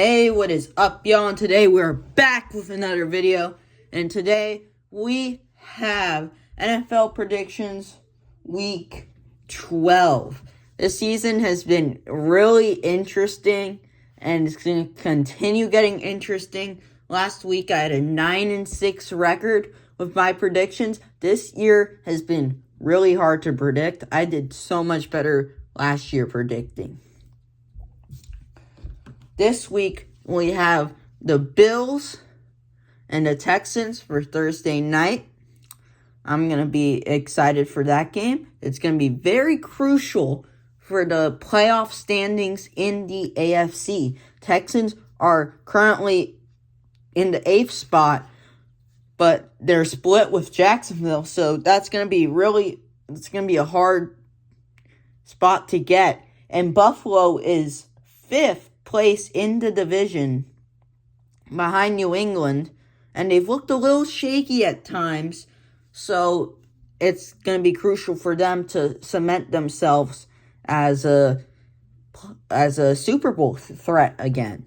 Hey, what is up, y'all? And today we're back with another video. And today we have NFL predictions week 12. This season has been really interesting and it's going to continue getting interesting. Last week I had a 9-6 record with my predictions. This year has been really hard to predict. I did so much better last year predicting. This week, we have the Bills and the Texans for Thursday night. I'm going to be excited for that game. It's going to be very crucial for the playoff standings in the AFC. Texans are currently in the 8th spot, but they're split with Jacksonville, so that's going to be it's going to be a hard spot to get. And Buffalo is 5th place in the division behind New England, and they've looked a little shaky at times, so it's going to be crucial for them to cement themselves as a Super Bowl threat again.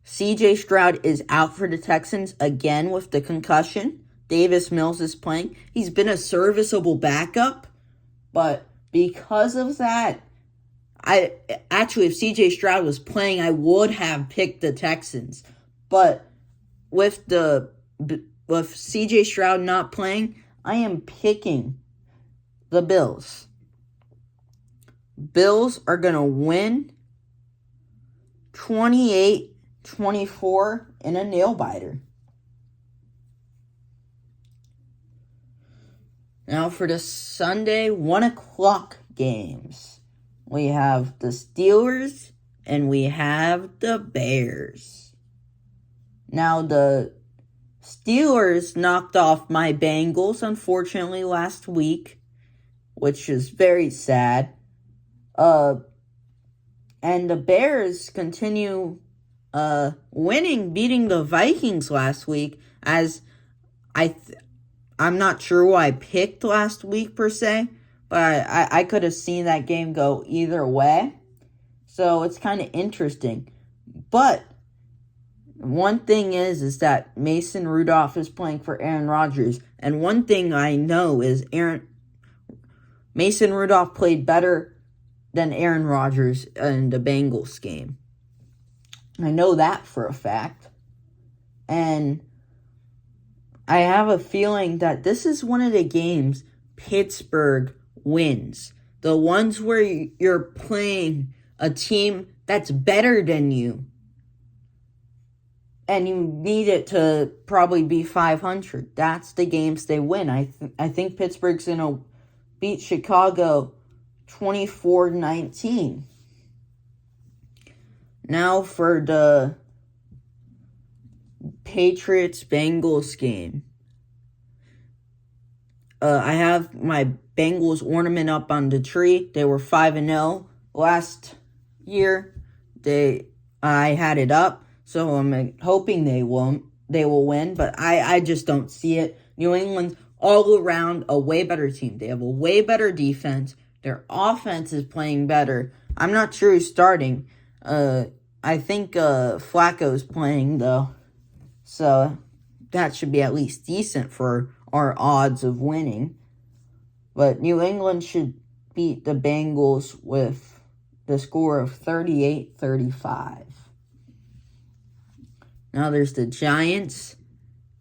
CJ Stroud is out for the Texans again with the concussion. Davis Mills is playing. He's been a serviceable backup, but because of that, if CJ Stroud was playing, I would have picked the Texans. But with CJ Stroud not playing, I am picking the Bills. Bills are going to win 28-24 in a nail-biter. Now for the Sunday 1 o'clock games. We have the Steelers and we have the Bears. Now, the Steelers knocked off my Bengals, unfortunately, last week, which is very sad. And the Bears continue beating the Vikings last week, as I'm not sure who I picked last week, per se. But I could have seen that game go either way. So it's kind of interesting. But one thing is that Mason Rudolph is playing for Aaron Rodgers. And one thing I know is Mason Rudolph played better than Aaron Rodgers in the Bengals game. I know that for a fact. And I have a feeling that this is one of the games Pittsburgh wins. The ones where you're playing a team that's better than you, and you need it to probably be 500. That's the games they win. I think Pittsburgh's going to beat Chicago 24-19. Now for the Patriots-Bengals game. I have my Bengals ornament up on the tree. They were 5-0 last year. I had it up, so I'm hoping they will win, but I just don't see it. New England's all around a way better team. They have a way better defense. Their offense is playing better. I'm not sure who's starting. I think Flacco's playing, though, so that should be at least decent for our odds of winning. But New England should beat the Bengals with the score of 38-35. Now there's the Giants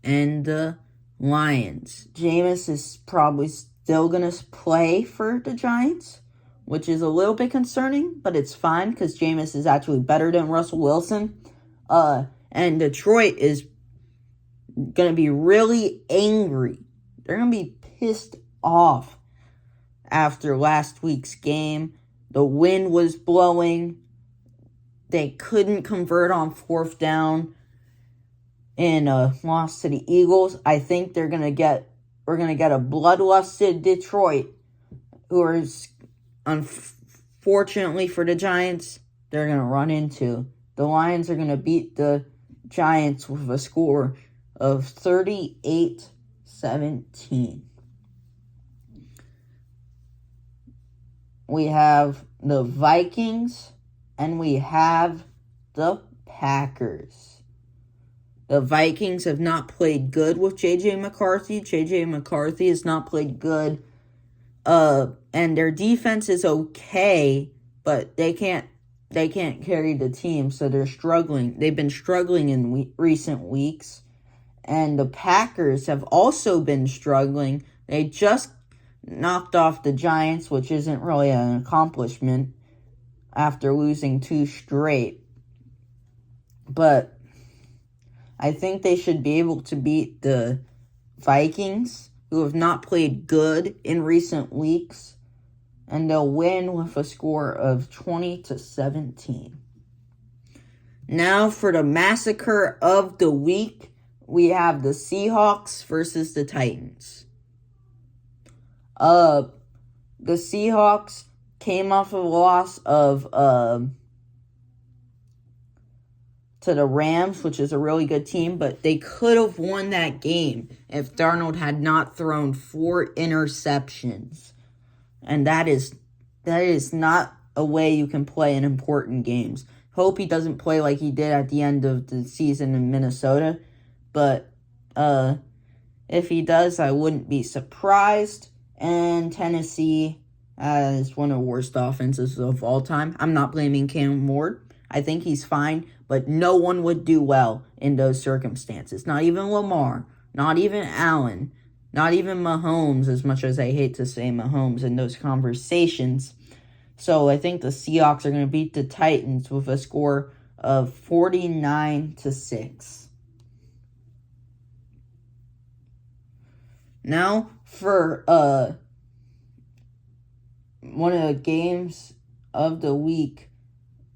and the Lions. Jameis is probably still going to play for the Giants, which is a little bit concerning, but it's fine because Jameis is actually better than Russell Wilson. And Detroit is going to be really angry. They're going to be pissed off after last week's game. The wind was blowing. They couldn't convert on 4th down and lost to the Eagles. I think we're going to get a bloodlusted Detroit, who is, unfortunately for the Giants, they're going to run into. The Lions are going to beat the Giants with a score of 38-17. We have the Vikings and we have the Packers. The Vikings have not played good with J.J. McCarthy. J.J. McCarthy has not played good. And their defense is okay, but they can't carry the team, so they're struggling. They've been struggling in recent weeks. And the Packers have also been struggling. They just knocked off the Giants, which isn't really an accomplishment after losing 2 straight. But I think they should be able to beat the Vikings, who have not played good in recent weeks. And they'll win with a score of 20-17. Now for the massacre of the week, we have the Seahawks versus the Titans. The Seahawks came off a loss of to the Rams, which is a really good team, but they could have won that game if Darnold had not thrown 4 interceptions. And that is not a way you can play in important games. Hope he doesn't play like he did at the end of the season in Minnesota. But if he does, I wouldn't be surprised. And Tennessee is one of the worst offenses of all time. I'm not blaming Cam Ward. I think he's fine, but no one would do well in those circumstances. Not even Lamar, not even Allen, not even Mahomes, as much as I hate to say Mahomes in those conversations. So I think the Seahawks are going to beat the Titans with a score of 49-6. Now for one of the games of the week,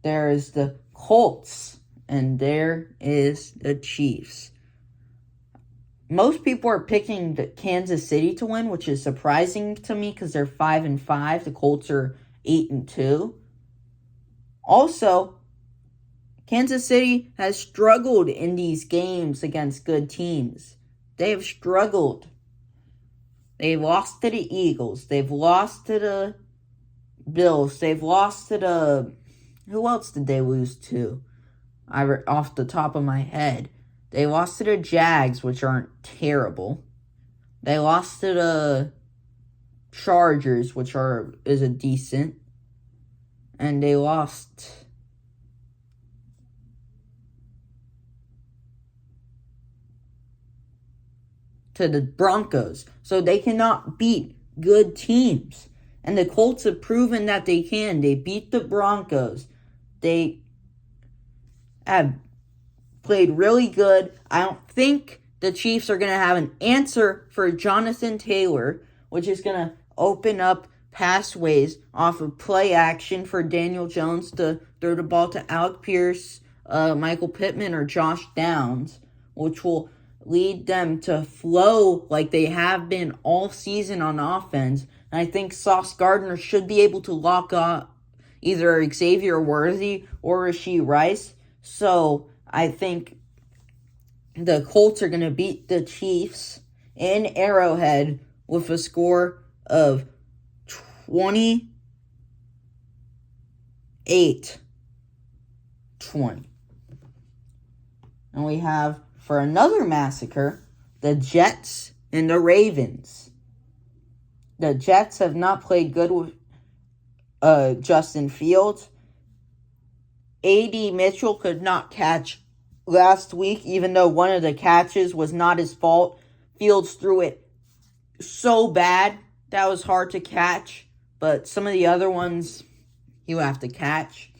there is the Colts and there is the Chiefs. Most people are picking the Kansas City to win, which is surprising to me because they're 5-5. The Colts are 8-2. Also, Kansas City has struggled in these games against good teams. They have struggled. They've lost to the Eagles. They've lost to the Bills. They've lost to the... Who else did they lose to? Off the top of my head. They lost to the Jags, which aren't terrible. They lost to the Chargers, which is a decent. And they lost to the Broncos. So they cannot beat good teams. And the Colts have proven that they can. They beat the Broncos. They have played really good. I don't think the Chiefs are going to have an answer for Jonathan Taylor, which is going to open up pathways off of play action for Daniel Jones to throw the ball to Alec Pierce, Michael Pittman, or Josh Downs, which will lead them to flow like they have been all season on offense. And I think Sauce Gardner should be able to lock up either Xavier Worthy or Rashee Rice. So I think the Colts are going to beat the Chiefs in Arrowhead with a score of 28-20. And we have, for another massacre, the Jets and the Ravens. The Jets have not played good with Justin Fields. A.D. Mitchell could not catch last week, even though one of the catches was not his fault. Fields threw it so bad that was hard to catch, but some of the other ones you have to catch.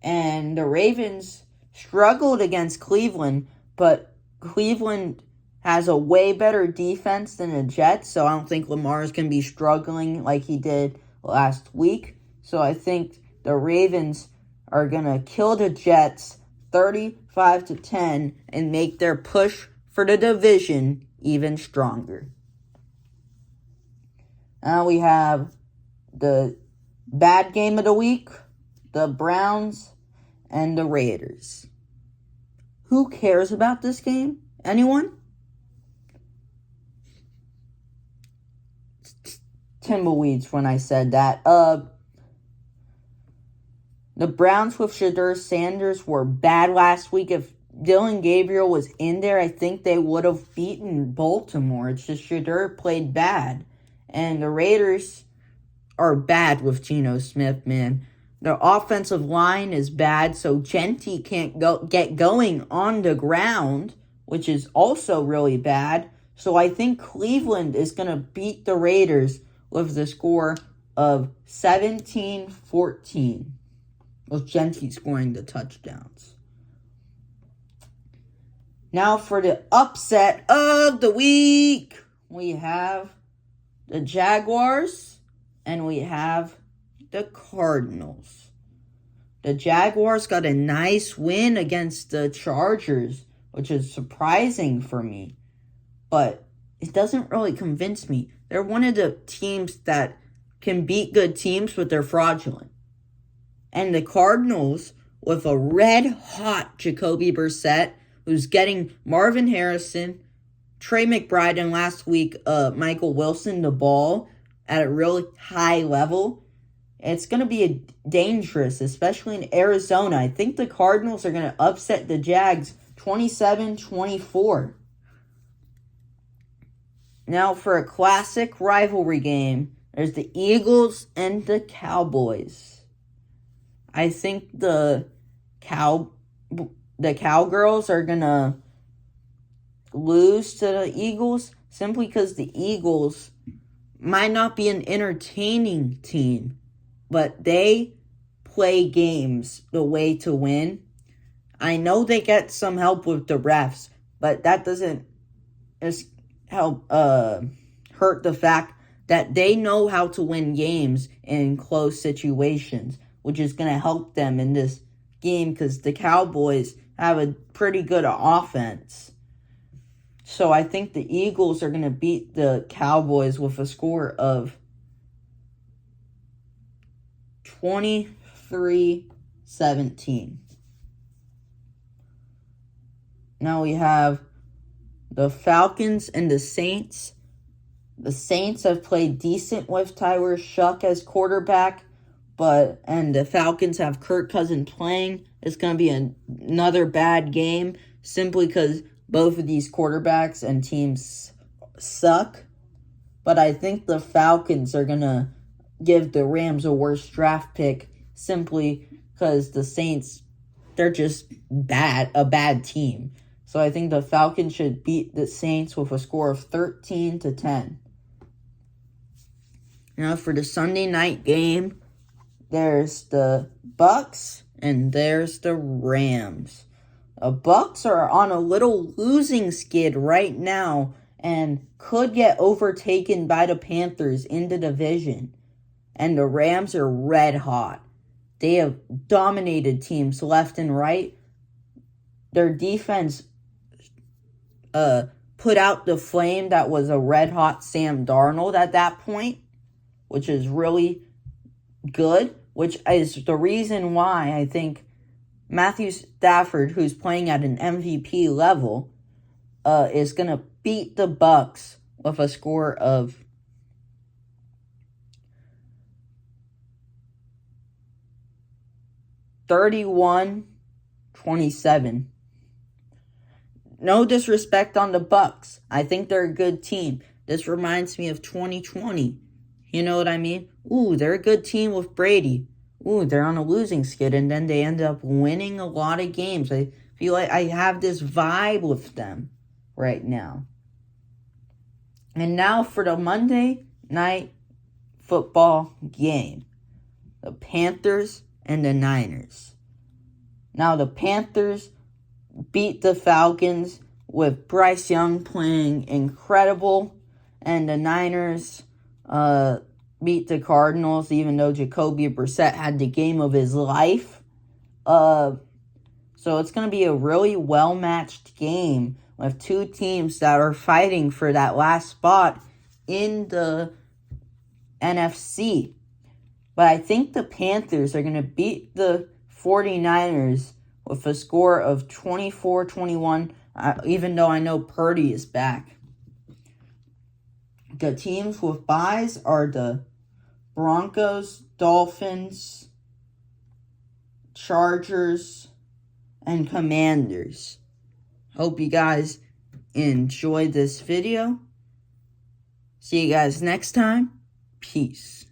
And the Ravens struggled against Cleveland, but Cleveland has a way better defense than the Jets, so I don't think Lamar is going to be struggling like he did last week. So I think the Ravens are going to kill the Jets 35-10 and make their push for the division even stronger. Now we have the bad game of the week, the Browns and the Raiders. Who cares about this game? Anyone? Timbleweeds when I said that. The Browns with Shedeur Sanders were bad last week. If Dylan Gabriel was in there, I think they would have beaten Baltimore. It's just Shedeur played bad. And the Raiders are bad with Geno Smith, man. The offensive line is bad, so Gentry can't get going on the ground, which is also really bad. So I think Cleveland is going to beat the Raiders with the score of 17-14, with Gentry scoring the touchdowns. Now for the upset of the week, we have the Jaguars and we have the Cardinals. The Jaguars got a nice win against the Chargers, which is surprising for me, but it doesn't really convince me. They're one of the teams that can beat good teams, but they're fraudulent. And the Cardinals, with a red-hot Jacoby Brissett, who's getting Marvin Harrison, Trey McBride, and last week Michael Wilson the ball at a really high level. It's going to be dangerous, especially in Arizona. I think the Cardinals are going to upset the Jags 27-24. Now for a classic rivalry game, there's the Eagles and the Cowboys. I think the Cowgirls are going to lose to the Eagles simply because the Eagles might not be an entertaining team, but they play games the way to win. I know they get some help with the refs, but that doesn't help hurt the fact that they know how to win games in close situations, which is going to help them in this game because the Cowboys have a pretty good offense. So I think the Eagles are going to beat the Cowboys with a score of 23-17. Now we have the Falcons and the Saints. The Saints have played decent with Tyler Shuck as quarterback, and the Falcons have Kirk Cousins playing. It's going to be another bad game simply because both of these quarterbacks and teams suck. But I think the Falcons are going to give the Rams a worse draft pick simply because the Saints, they're just a bad team. So I think the Falcons should beat the Saints with a score of 13-10. Now for the Sunday night game, there's the Bucks and there's the Rams. The Bucks are on a little losing skid right now and could get overtaken by the Panthers in the division. And the Rams are red hot. They have dominated teams left and right. Their defense put out the flame that was a red hot Sam Darnold at that point, which is really good, which is the reason why I think Matthew Stafford, who's playing at an MVP level, is going to beat the Bucks with a score of 31-27. No disrespect on the Bucks. I think they're a good team. This reminds me of 2020. You know what I mean? Ooh, they're a good team with Brady. Ooh, they're on a losing skid, and then they end up winning a lot of games. I feel like I have this vibe with them right now. And now for the Monday night football game. The Panthers and the Niners. Now the Panthers beat the Falcons with Bryce Young playing incredible. And the Niners beat the Cardinals, even though Jacoby Brissett had the game of his life. So it's going to be a really well-matched game with two teams that are fighting for that last spot in the NFC. But I think the Panthers are going to beat the 49ers with a score of 24-21, even though I know Purdy is back. The teams with byes are the Broncos, Dolphins, Chargers, and Commanders. Hope you guys enjoyed this video. See you guys next time. Peace.